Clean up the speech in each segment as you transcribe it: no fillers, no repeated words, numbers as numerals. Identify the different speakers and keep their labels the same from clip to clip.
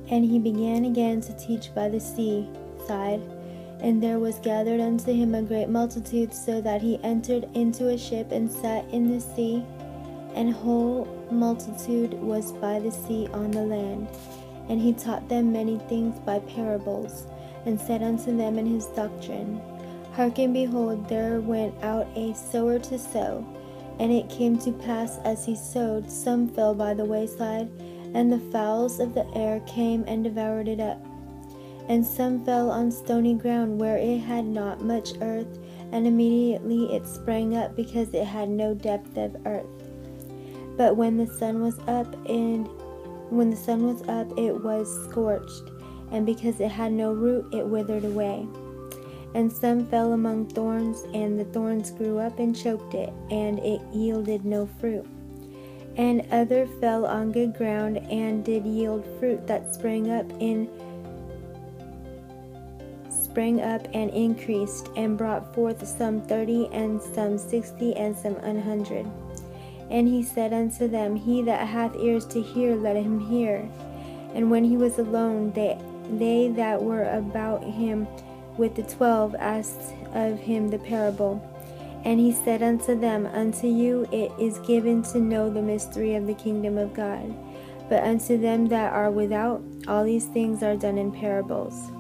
Speaker 1: And he began again to teach by the sea side, and there was gathered unto him a great multitude, so that he entered into a ship and sat in the sea, and whole multitude was by the sea on the land. And he taught them many things by parables, and said unto them in his doctrine, Hearken, behold, there went out a sower to sow. And it came to pass, as he sowed, some fell by the wayside, and the fowls of the air came and devoured it up. And some fell on stony ground, where it had not much earth, and immediately it sprang up, because it had no depth of earth. But when the sun was up, it was scorched, and because it had no root, it withered away. And some fell among thorns, and the thorns grew up and choked it, and it yielded no fruit. And other fell on good ground, and did yield fruit that sprang up and increased, and brought forth some 30, and some 60, and some 100. And he said unto them, He that hath ears to hear, let him hear. And when he was alone, they that were about him with the 12 asked of him the parable. And he said unto them, Unto you it is given to know the mystery of the kingdom of God, but unto them that are without, all these things are done in parables,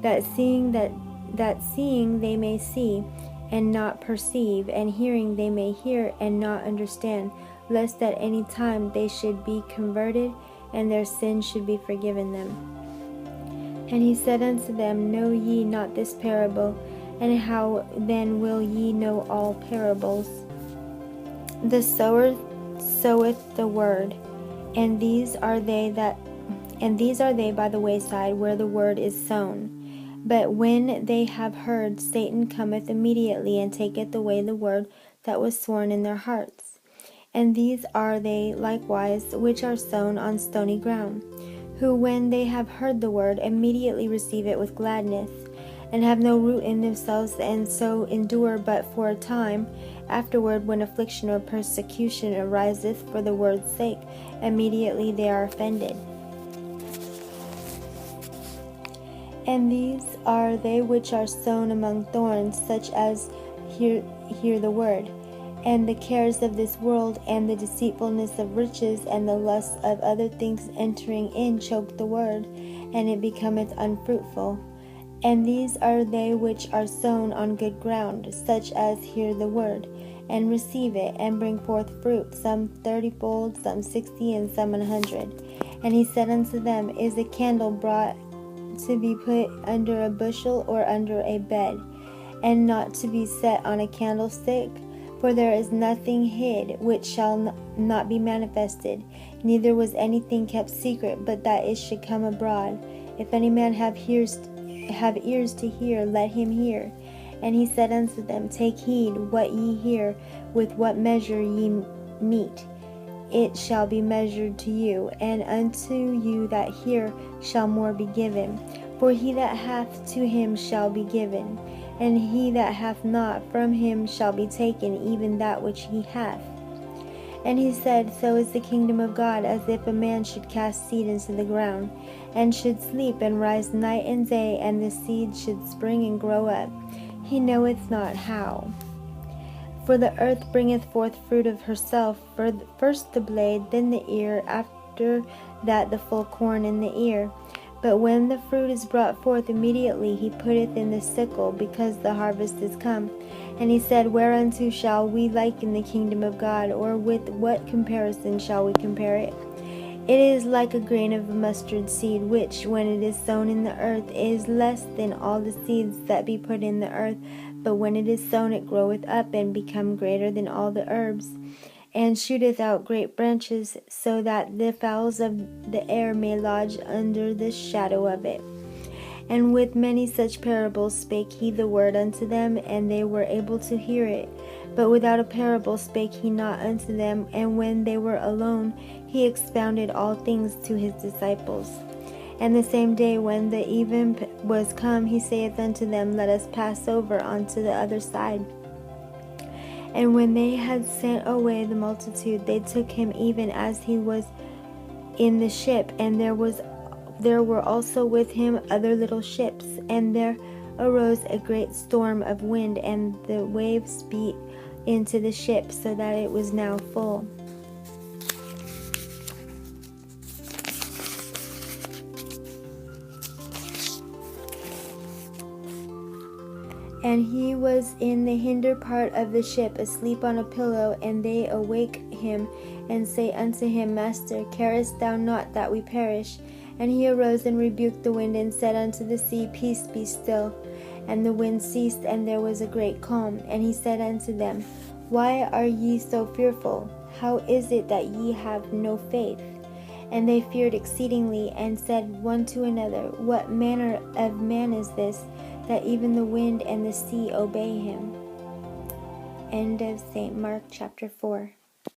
Speaker 1: that seeing they may see, and not perceive, and hearing they may hear, and not understand, lest at any time they should be converted, and their sins should be forgiven them. And he said unto them, Know ye not this parable? And how then will ye know all parables? The sower soweth the word, and these are they by the wayside, where the word is sown. But when they have heard, Satan cometh immediately, and taketh away the word that was sown in their hearts. And these are they likewise which are sown on stony ground, who when they have heard the word, immediately receive it with gladness, and have no root in themselves, and so endure but for a time. Afterward, when affliction or persecution ariseth for the word's sake, immediately they are offended. And these are they which are sown among thorns, such as hear the word, and the cares of this world, and the deceitfulness of riches, and the lusts of other things entering in, choke the word, and it becometh unfruitful. And these are they which are sown on good ground, such as hear the word, and receive it, and bring forth fruit, some 30-fold, some 60, and some 100. And he said unto them, Is a candle brought to be put under a bushel, or under a bed, and not to be set on a candlestick? For there is nothing hid which shall not be manifested, neither was anything kept secret, but that it should come abroad. If any man have ears to hear, let him hear. And he said unto them, Take heed what ye hear, with what measure ye mete, it shall be measured to you, and unto you that hear shall more be given. For he that hath, to him shall be given, and he that hath not, from him shall be taken even that which he hath. And he said, So is the kingdom of God, as if a man should cast seed into the ground, and should sleep and rise night and day, and the seed should spring and grow up, he knoweth not how. For the earth bringeth forth fruit of herself, first the blade, then the ear, after that the full corn in the ear. But when the fruit is brought forth, immediately he putteth in the sickle, because the harvest is come. And he said, Whereunto shall we liken the kingdom of God, or with what comparison shall we compare it? It is like a grain of mustard seed, which, when it is sown in the earth, is less than all the seeds that be put in the earth. But when it is sown, it groweth up, and becometh greater than all the herbs, and shooteth out great branches, so that the fowls of the air may lodge under the shadow of it. And with many such parables spake he the word unto them, and they were able to hear it. But without a parable spake he not unto them. And when they were alone, he expounded all things to his disciples. And the same day, when the even was come, he saith unto them, Let us pass over unto the other side. And when they had sent away the multitude, they took him even as he was in the ship, and there were also with him other little ships. And there arose a great storm of wind, and the waves beat into the ship, so that it was now full. And he was in the hinder part of the ship, asleep on a pillow. And they awake him, and say unto him, Master, carest thou not that we perish? And he arose and rebuked the wind, and said unto the sea, Peace, be still. And the wind ceased, and there was a great calm. And he said unto them, Why are ye so fearful? How is it that ye have no faith? And they feared exceedingly, and said one to another, What manner of man is this, that even the wind and the sea obey him? End of St. Mark chapter 4.